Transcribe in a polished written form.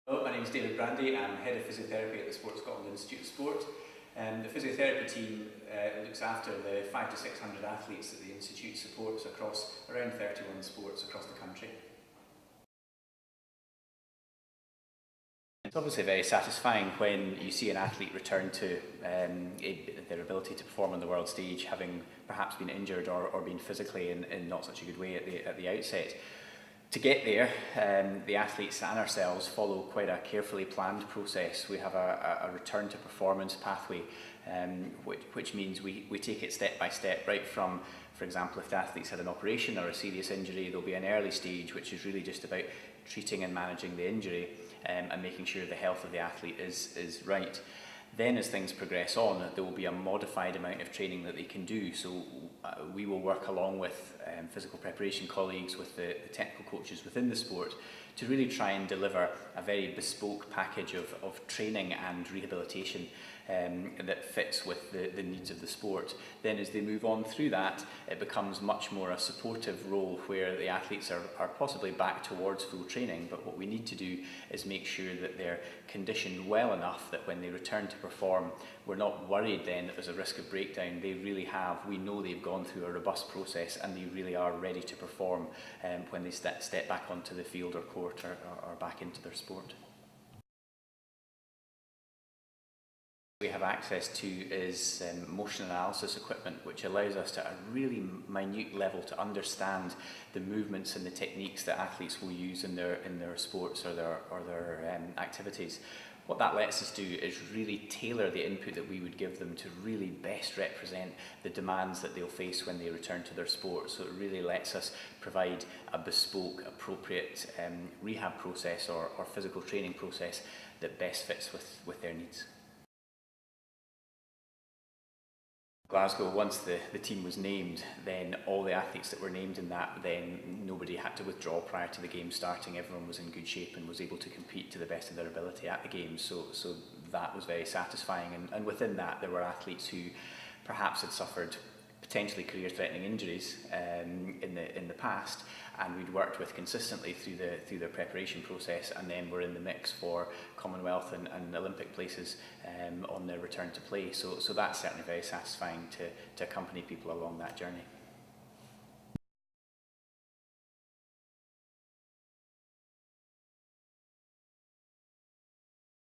Hello, my name is Brandie. I'm Head of Physiotherapy at the Sportscotland Institute of Sport. The physiotherapy team looks after the 500 to 600 athletes that the Institute supports across around 31 sports across the country. It's obviously very satisfying when you see an athlete return to their ability to perform on the world stage, having perhaps been injured or been physically in not such a good way at the outset. To get there, the athletes and ourselves follow quite a carefully planned process. We have a return to performance pathway, which means we take it step by step, right from, for example, if the athlete's had an operation or a serious injury, there'll be an early stage which is really just about treating and managing the injury and making sure the health of the athlete is right. Then as things progress on, there will be a modified amount of training that they can do. So we will work along with physical preparation colleagues, with the technical coaches within the sport, to really try and deliver a very bespoke package of training and rehabilitation that fits with the needs of the sport. Then as they move on through that, it becomes much more a supportive role where the athletes are possibly back towards full training, but what we need to do is make sure that they're conditioned well enough that when they return to perform, we're not worried then that there's a risk of breakdown. We know they've gone through a robust process and they really are ready to perform when they step back onto the field or court or back into their sport. We have access to is motion analysis equipment, which allows us to at a really minute level to understand the movements and the techniques that athletes will use in their sports or their activities. What that lets us do is really tailor the input that we would give them to really best represent the demands that they'll face when they return to their sport. So it really lets us provide a bespoke, appropriate rehab process or physical training process that best fits with their needs. Glasgow, once the team was named, then all the athletes that were named in that, then nobody had to withdraw prior to the game starting. Everyone was in good shape and was able to compete to the best of their ability at the game. So that was very satisfying. And within that, there were athletes who perhaps had suffered potentially career-threatening injuries in the past, and we'd worked with consistently through their preparation process, and then we're in the mix for Commonwealth and Olympic places on their return to play. So that's certainly very satisfying to accompany people along that journey.